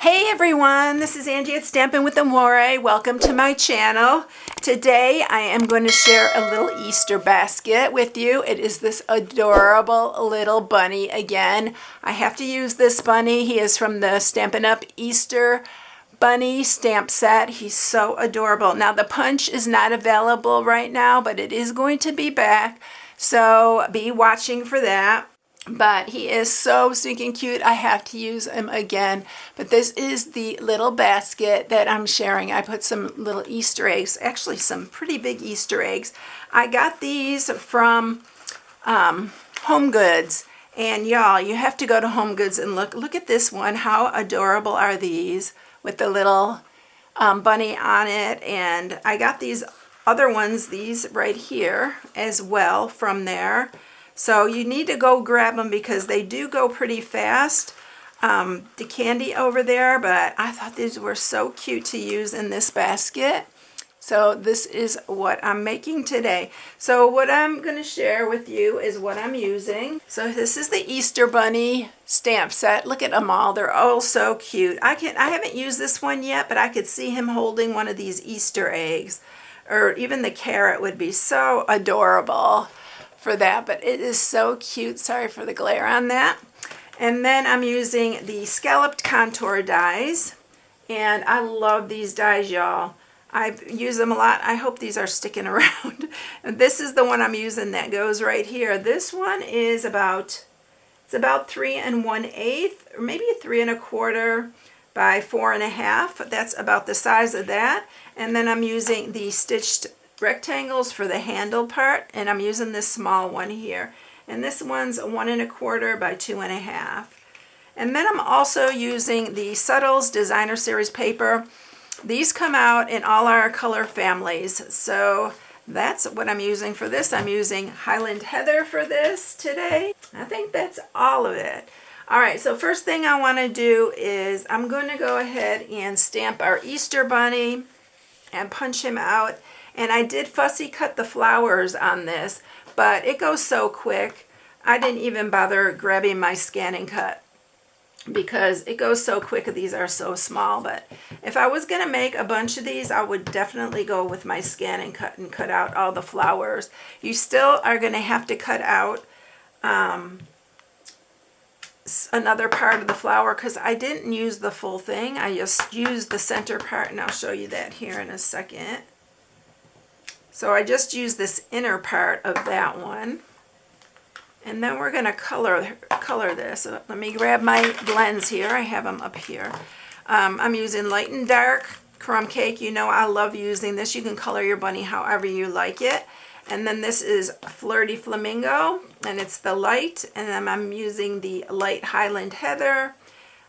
Hey everyone, this is Angie at Stampin' with Amore. Welcome to my channel. Today I am going to share a little Easter basket with you. It is this adorable little bunny again. I have to use this bunny. He is from the Stampin'Up Easter bunny stamp set. He's so adorable. Now the punch is not available right now, but it is going to be back. So be watching for that. But he is so stinking cute. I have to use him again. But this is the little basket that I'm sharing. I put some little Easter eggs, actually some pretty big Easter eggs. I got these from Home Goods. And y'all, you have to go to Home Goods and look at this one. How adorable are these with the little bunny on it. And I got these other ones, these right here as well from there. So you need to go grab them because they do go pretty fast. The candy over there, but I thought these were so cute to use in this basket. So this is what I'm making today. So what I'm going to share with you is what I'm using. So this is the Easter Bunny stamp set. Look at them all. They're all so cute. I haven't used this one yet, but I could see him holding one of these Easter eggs. Or even the carrot would be so adorable for that, but it is so cute. Sorry for the glare on that. And then I'm using the scalloped contour dies, and I love these dies, y'all. I use them a lot. I hope these are sticking around. And this is the one I'm using that goes right here. This one is about 3 1/8, or maybe 3 1/4 by 4 1/2. That's about the size of that. And then I'm using the stitched rectangles for the handle part, and I'm using this small one here, and this one's 1 1/4 by 2 1/2. And then I'm also using the Subtles Designer Series paper. These come out in all our color families, so that's what I'm using for this. I'm using Highland Heather for this today. I think that's all of it. Alright, so first thing I want to do is I'm going to go ahead and stamp our Easter Bunny and punch him out. And I did fussy cut the flowers on this, but it goes so quick. I didn't even bother grabbing my scan and cut because it goes so quick. These are so small, but if I was going to make a bunch of these, I would definitely go with my scan and cut out all the flowers. You still are going to have to cut out another part of the flower because I didn't use the full thing. I just used the center part, and I'll show you that here in a second. So I just used this inner part of that one. And then we're going to color this. So let me grab my blends here. I have them up here. I'm using light and dark crumb cake. You know I love using this. You can color your bunny however you like it. And then this is Flirty Flamingo, and it's the light. And then I'm using the light Highland Heather.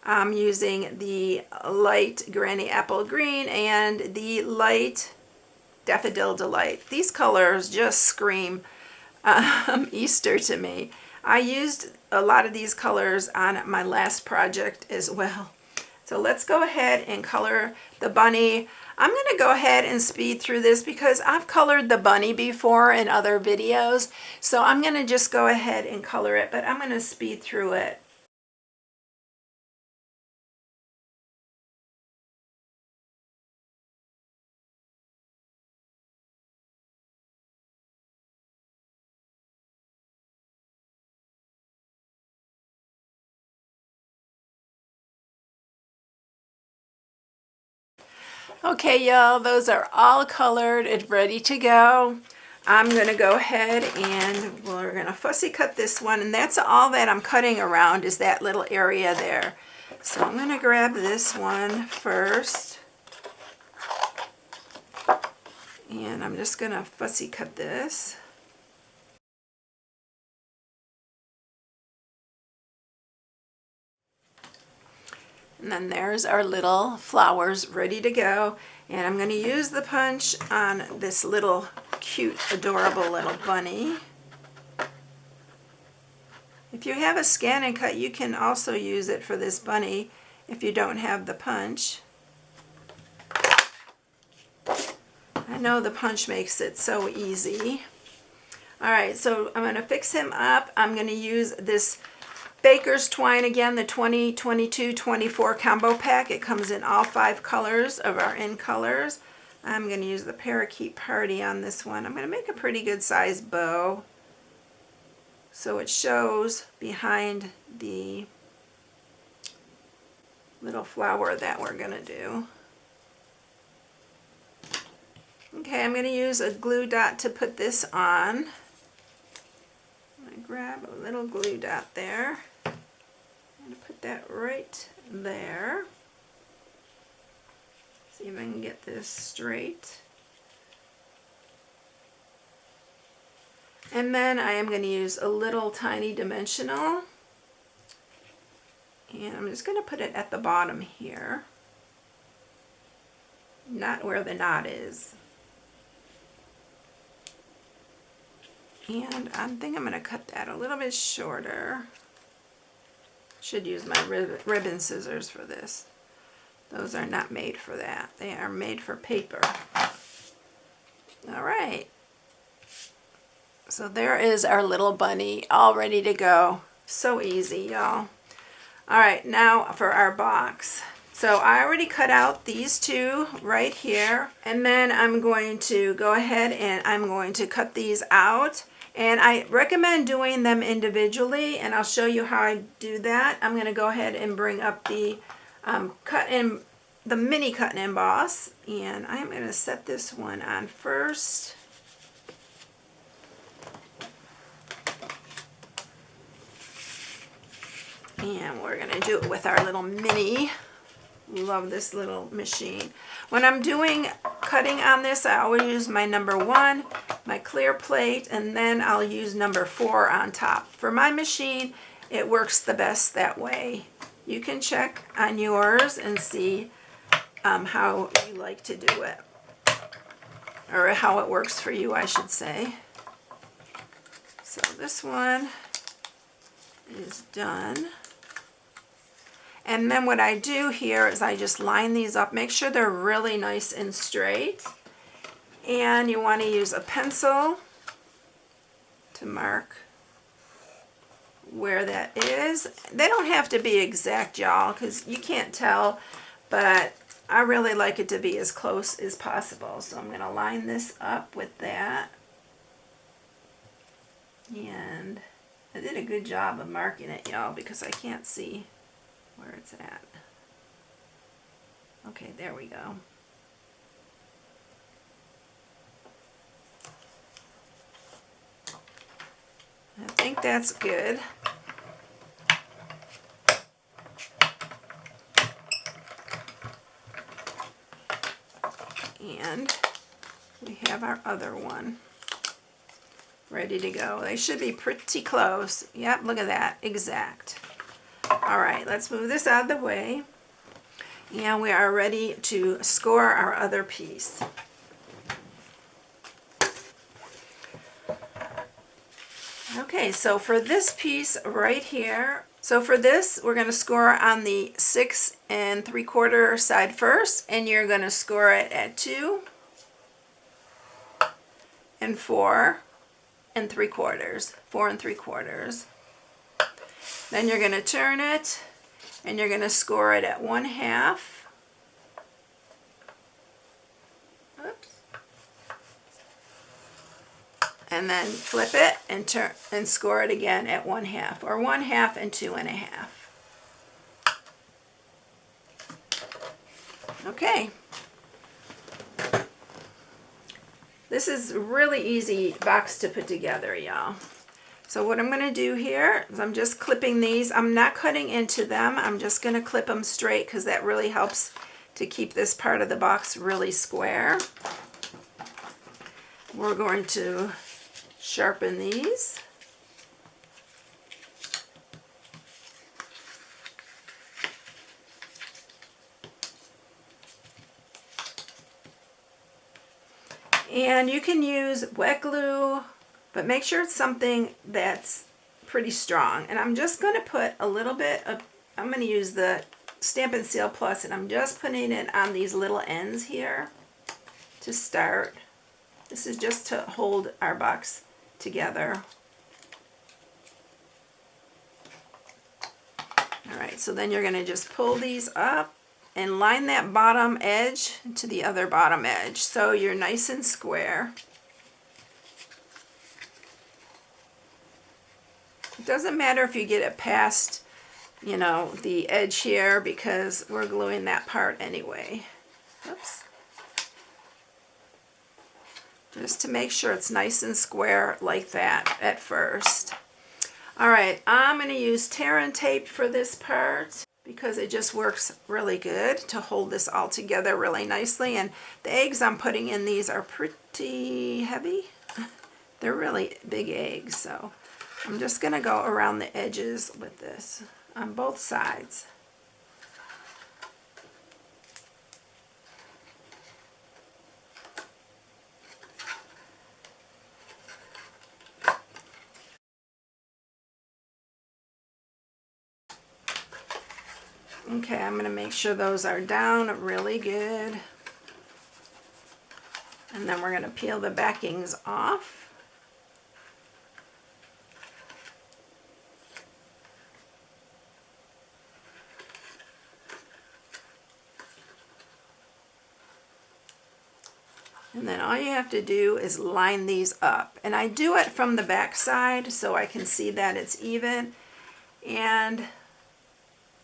I'm using the light Granny Apple Green and the light Daffodil Delight. These colors just scream Easter to me. I used a lot of these colors on my last project as well. So let's go ahead and color the bunny. I'm going to go ahead and speed through this because I've colored the bunny before in other videos. So I'm going to just go ahead and color it, but I'm going to speed through it. Okay, y'all, those are all colored and ready to go. I'm going to go ahead and we're going to fussy cut this one, and that's all that I'm cutting around is that little area there. So I'm going to grab this one first, and I'm just going to fussy cut this. And then there's our little flowers ready to go. And I'm going to use the punch on this little cute, adorable little bunny. If you have a scan and cut, you can also use it for this bunny if you don't have the punch. I know the punch makes it so easy. Alright, so I'm going to fix him up. I'm going to use this Baker's Twine again, the 20, 22, 24 combo pack. It comes in all 5 colors of our in colors. I'm going to use the Parakeet Party on this one. I'm going to make a pretty good size bow so it shows behind the little flower that we're going to do. Okay, I'm going to use a glue dot to put this on. I grab a little glue dot there. I'm going to put that right there. See if I can get this straight. And then I am going to use a little tiny dimensional. And I'm just going to put it at the bottom here. Not where the knot is. And I think I'm going to cut that a little bit shorter. Should use my ribbon scissors for this. Those are not made for that. They are made for paper. All right. So there is our little bunny all ready to go. So easy, y'all. All right, now for our box. So I already cut out these 2 right here. And then I'm going to go ahead and I'm going to cut these out. And I recommend doing them individually, and I'll show you how I do that. I'm going to go ahead and bring up the mini cut and emboss, and I'm going to set this one on first. And we're going to do it with our little mini. Love this little machine. When I'm doing cutting on this, I always use my number 1, my clear plate, and then I'll use number 4 on top. For my machine, it works the best that way. You can check on yours and see how you like to do it, or how it works for you, I should say. So this one is done. And then what I do here is I just line these up, make sure they're really nice and straight. And you want to use a pencil to mark where that is. They don't have to be exact, y'all, because you can't tell, but I really like it to be as close as possible. So I'm going to line this up with that. And I did a good job of marking it, y'all, because I can't see where it's at. Okay, there we go. I think that's good. And we have our other one ready to go. They should be pretty close. Yep, look at that, exact. All right, let's move this out of the way. And we are ready to score our other piece. Okay, so for this piece right here, so for this, we're going to score on the 6 3/4 side first, and you're going to score it at 2 and 4 3/4, 4 3/4. Then you're going to turn it, and you're going to score it at 1/2. Oops. And then flip it and turn and score it again at 1/2, or 1/2 and 2 1/2. Okay. This is a really easy box to put together, y'all. So what I'm going to do here is I'm just clipping these. I'm not cutting into them. I'm just going to clip them straight because that really helps to keep this part of the box really square. We're going to sharpen these. And you can use wet glue, but make sure it's something that's pretty strong. And I'm just going to put a little bit of, I'm going to use the Stampin' Seal Plus, and I'm just putting it on these little ends here to start. This is just to hold our box together. All right, so then you're going to just pull these up and line that bottom edge to the other bottom edge so you're nice and square. It doesn't matter if you get it past, you know, the edge here because we're gluing that part anyway. Oops. Just to make sure it's nice and square like that at first. All right, I'm going to use tear and tape for this part because it just works really good to hold this all together really nicely. And the eggs I'm putting in these are pretty heavy. They're really big eggs, so I'm just going to go around the edges with this on both sides. Okay, I'm going to make sure those are down really good. And then we're going to peel the backings off. And then all you have to do is line these up. And I do it from the back side so I can see that it's even. And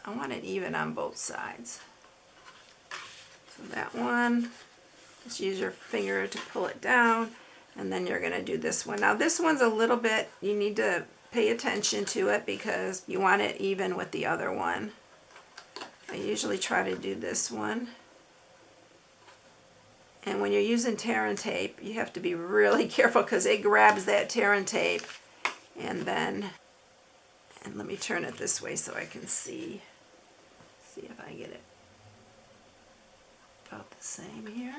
I want it even on both sides. So that one, just use your finger to pull it down. And then you're going to do this one. Now this one's a little bit, you need to pay attention to it because you want it even with the other one. I usually try to do this one. And when you're using tear and tape, you have to be really careful because it grabs that tear and tape. And then, and let me turn it this way so I can see if I get it about the same here.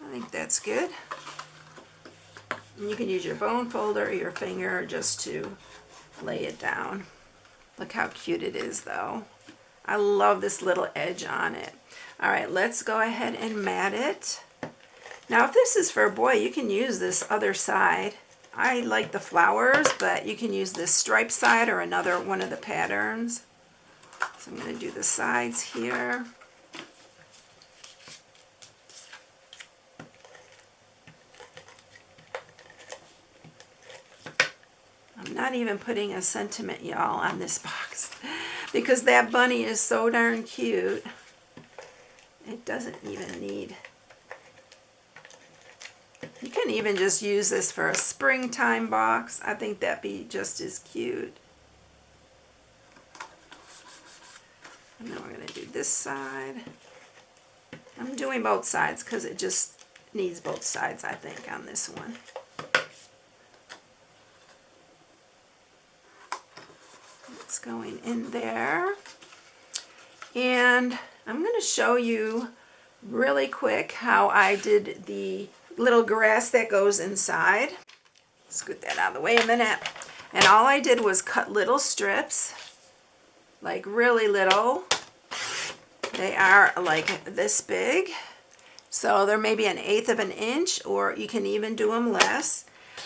I think that's good. And you can use your bone folder or your finger just to lay it down. Look how cute it is though. I love this little edge on it. All right, let's go ahead and mat it. Now if this is for a boy, you can use this other side. I like the flowers, but you can use this striped side or another one of the patterns. So I'm going to do the sides here. I'm not even putting a sentiment, y'all, on this box because that bunny is so darn cute. It doesn't even need. You can even just use this for a springtime box. I think that'd be just as cute. And then we're going to do this side. I'm doing both sides because it just needs both sides, I think, on this one. It's going in there. And I'm going to show you really quick how I did the little grass that goes inside. Scoot that out of the way a minute. And all I did was cut little strips, like really little. They are like this big. So they're maybe 1/8 of an inch, or you can even do them less.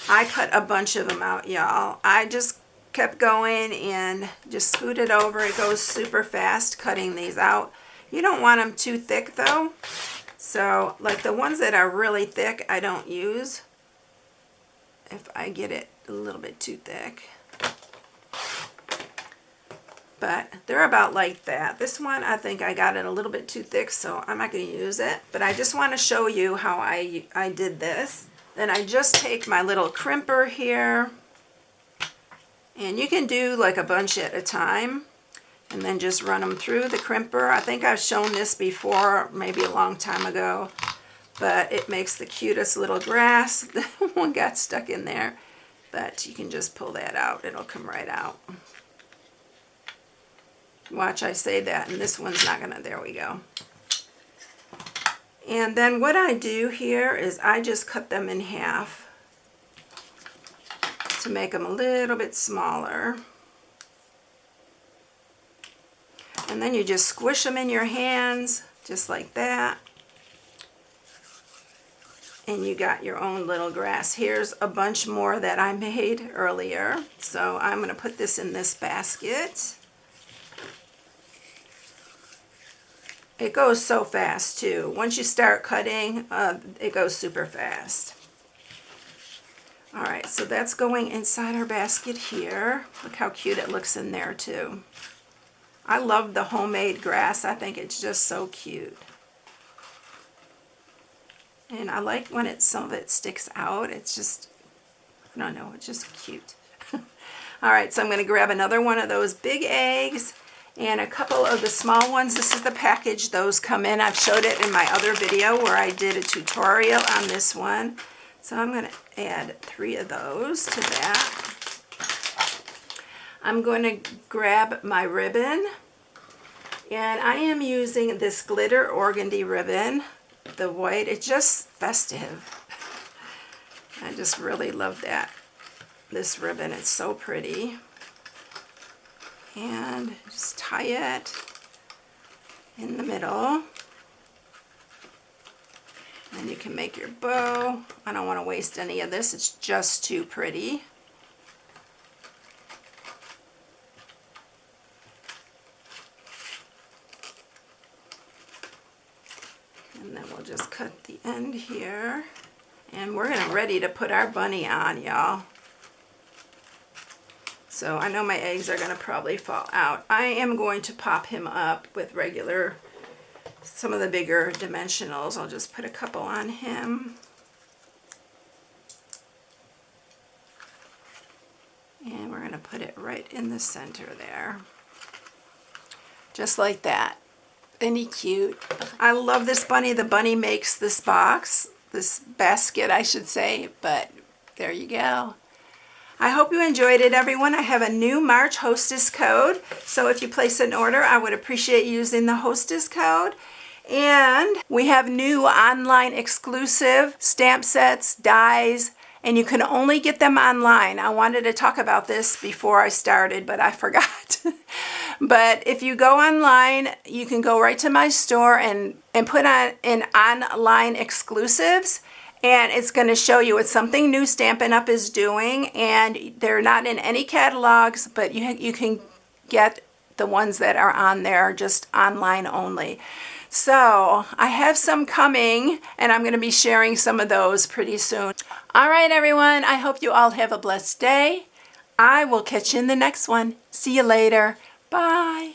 I cut a bunch of them out, y'all. I just kept going and just scooted over. It goes super fast cutting these out. You don't want them too thick though. So like the ones that are really thick, I don't use if I get it a little bit too thick. But they're about like that. This one, I think I got it a little bit too thick, so I'm not going to use it. But I just want to show you how I did this. Then I just take my little crimper here, and you can do like a bunch at a time, and then just run them through the crimper. I think I've shown this before, maybe a long time ago, but it makes the cutest little grass. That one got stuck in there, but you can just pull that out. It'll come right out. Watch, I say that, and this one's not gonna, there we go. And then what I do here is I just cut them in half to make them a little bit smaller. And then you just squish them in your hands, just like that. And you got your own little grass. Here's a bunch more that I made earlier. So I'm gonna put this in this basket. It goes so fast too. Once you start cutting, it goes super fast. All right, so that's going inside our basket here. Look how cute it looks in there too. I love the homemade grass. I think it's just so cute. And I like when some of it sticks out. It's just, no, it's just cute. All right, so I'm going to grab another one of those big eggs and a couple of the small ones. This is the package those come in. I've showed it in my other video where I did a tutorial on this one. So I'm going to add 3 of those to that. I'm going to grab my ribbon, and I am using this glitter organdy ribbon, the white. It's just festive. I just really love that. This ribbon, it's so pretty. And just tie it in the middle. And you can make your bow. I don't want to waste any of this. It's just too pretty. And then we'll just cut the end here. And we're ready to put our bunny on, y'all. So I know my eggs are going to probably fall out. I am going to pop him up with regular, some of the bigger dimensionals. I'll just put a couple on him. And we're going to put it right in the center there. Just like that. Isn't he cute? I love this bunny. The bunny makes this box, this basket I should say, but there you go. I hope you enjoyed it, everyone. I have a new March hostess code, so if you place an order, I would appreciate using the hostess code. And we have new online exclusive stamp sets, dies, and you can only get them online. I wanted to talk about this before I started, but I forgot. But if you go online, you can go right to my store and put on in online exclusives. And it's going to show you it's something new Stampin' Up! Is doing, and they're not in any catalogs, but you can get the ones that are on there just online only. So I have some coming, and I'm going to be sharing some of those pretty soon. All right, everyone, I hope you all have a blessed day. I will catch you in the next one. See you later. Bye.